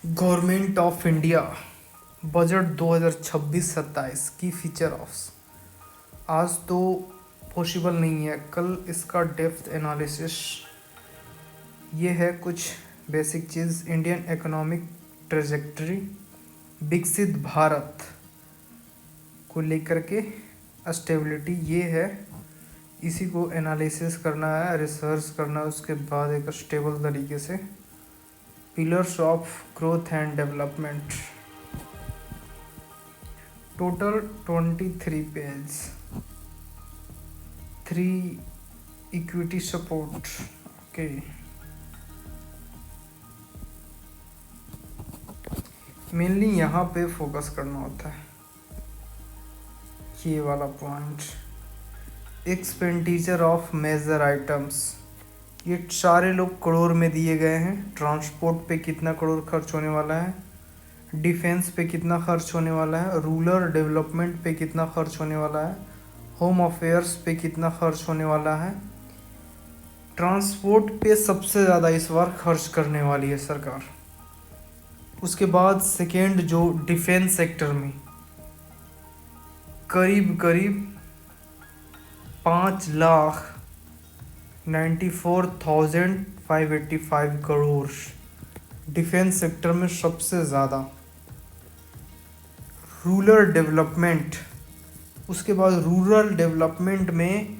Government of India budget 2026-27 की feature offs. आज तो पॉसिबल नहीं है, कल इसका डेप्थ एनालिसिस। ये है कुछ बेसिक चीज़। इंडियन इकोनॉमिक ट्रेजेक्टरी, विकसित भारत को लेकर के स्टेबिलिटी, ये है। इसी को एनालिसिस करना है, रिसर्च करना है, उसके बाद एक स्टेबल तरीके से। Pillars of growth and development, total 23 page. 3 equity support. Okay, mainly यहाँ पे फोकस करना होता है, ये वाला point. Expenditure of major items, ये सारे लोग करोड़ में दिए गए हैं। ट्रांसपोर्ट पे कितना करोड़ खर्च होने वाला है, डिफेंस पे कितना खर्च होने वाला है, रूरल डेवलपमेंट पे कितना खर्च होने वाला है, होम अफेयर्स पे कितना खर्च होने वाला है। ट्रांसपोर्ट पे सबसे ज़्यादा इस बार खर्च करने वाली है सरकार। उसके बाद सेकेंड जो डिफेंस सेक्टर में करीब करीब 5,94,585 करोड़ डिफेंस सेक्टर में सबसे ज़्यादा। रूरल डेवलपमेंट, उसके बाद रूरल डेवलपमेंट में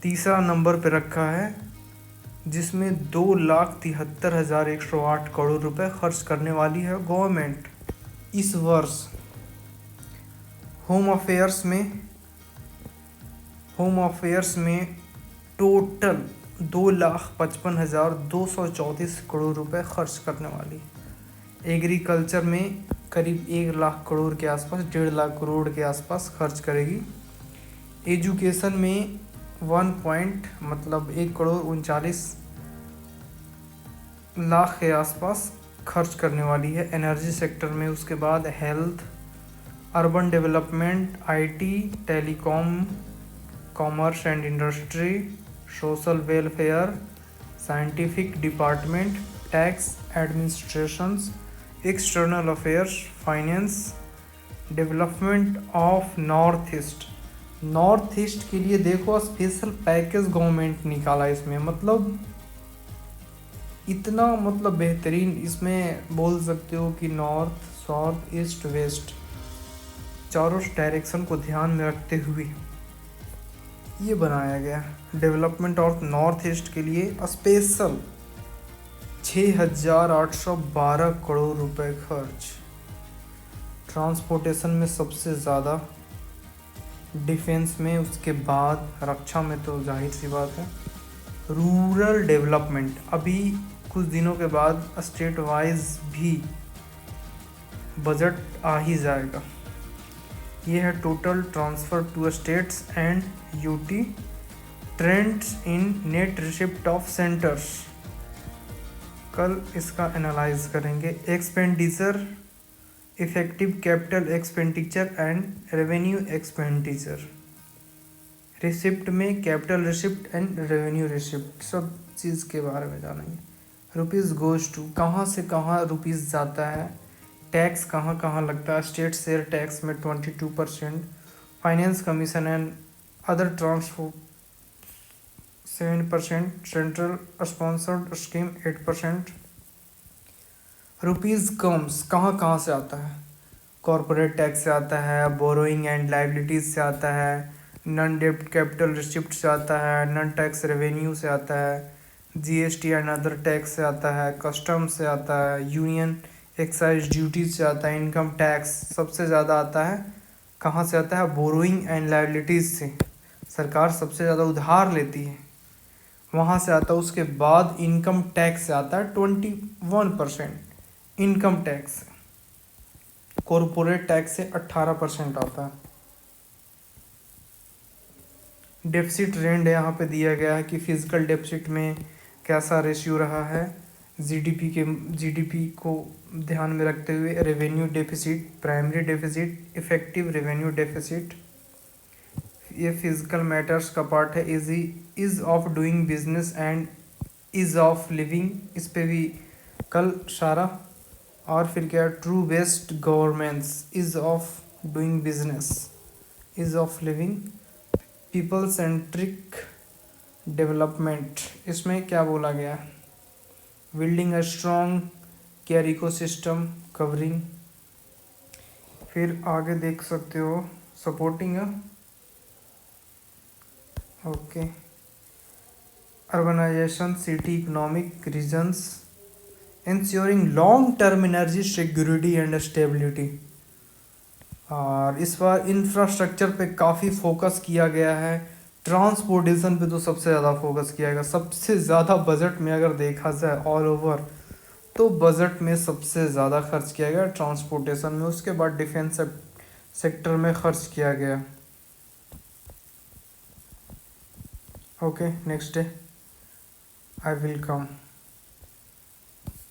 तीसरा नंबर पे रखा है, जिसमें 2,73,108 करोड़ रुपए खर्च करने वाली है गवर्नमेंट इस वर्ष। होम अफेयर्स में टोटल 2,55,234 करोड़ रुपए खर्च करने वाली। एग्रीकल्चर में करीब 1 लाख करोड़ के आसपास, 1.5 लाख करोड़ के आसपास खर्च करेगी। एजुकेशन में 1 करोड़ 39 लाख के आसपास खर्च करने वाली है। एनर्जी सेक्टर में उसके बाद health, urban development, IT, telecom, commerce and industry, social welfare, scientific department, tax administrations, external affairs, finance, development of north east के लिए देखो स्पेशल पैकेज गवर्नमेंट निकाला इसमें। मतलब इतना बेहतरीन, इसमें बोल सकते हो कि नॉर्थ, साउथ, ईस्ट, वेस्ट चारों डायरेक्शन को ध्यान में रखते हुए ये बनाया गया। डेवलपमेंट ऑफ नॉर्थ ईस्ट के लिए स्पेशल 6,812 करोड़ रुपए खर्च। ट्रांसपोर्टेशन में सबसे ज़्यादा, डिफेंस में, उसके बाद रक्षा में तो जाहिर सी बात है। रूरल डेवलपमेंट अभी कुछ दिनों के बाद स्टेट वाइज भी बजट आ ही जाएगा। ये है total transfer to states and UT, trends in net receipt of centres, कल इसका एनालाइज करेंगे। Expenditure, effective capital expenditure and revenue expenditure. Receipt में capital receipt and revenue receipt, सब चीज़ के बारे में जानेंगे। रुपीज़ गोज टू, कहाँ से कहाँ रुपीज़ जाता है, टैक्स कहाँ कहाँ लगता है। स्टेट शेयर टैक्स में 22%, finance commission and other transport 7%, central sponsored scheme 8%। Rupees comes कहाँ कहाँ से आता है, कॉरपोरेट टैक्स से आता है, बोरोइंग एंड लाइबिलिटीज़ से आता है, नॉन डेब्ट कैपिटल रिसिप्ट से आता है, नॉन टैक्स रेवेन्यू से आता है, जीएसटी एंड अदर टैक्स से आता है, कस्टम से आता है, यूनियन एक्साइज ड्यूटीज से आता है, इनकम टैक्स सबसे ज़्यादा आता है। कहाँ से आता है, बोरोइंग एंड लाइबिलिटीज़ से। सरकार सबसे ज़्यादा उधार लेती है, वहाँ से आता है। उसके बाद इनकम टैक्स से आता है 21%, इनकम टैक्स। कॉरपोरेट टैक्स से 18% आता है। डेफिसिट रेंड यहाँ पे दिया गया है कि फिजिकल डेफिसिट में कैसा रेशियो रहा है जीडीपी को ध्यान में रखते हुए। Revenue deficit, primary deficit, effective revenue deficit, ये फिजिकल मैटर्स का पार्ट है। Ease of doing business and ease of living, इस पे भी कल सारा और फिर क्या, trust based governance, ease of doing business, ease of living, people centric development, इसमें क्या बोला गया है, building a strong care ecosystem covering. फिर आगे देख सकते हो, supporting okay urbanisation city economic regions, ensuring long term energy security and stability. और इस बार इंफ्रास्ट्रक्चर पे काफ़ी फोकस किया गया है, ट्रांसपोर्टेशन पे तो सबसे ज़्यादा फोकस किया गया, सबसे ज़्यादा बजट में अगर देखा जाए ऑल ओवर तो बजट में सबसे ज़्यादा खर्च किया गया ट्रांसपोर्टेशन में, उसके बाद डिफेंस सेक्टर में खर्च किया गया। Okay next day I will come.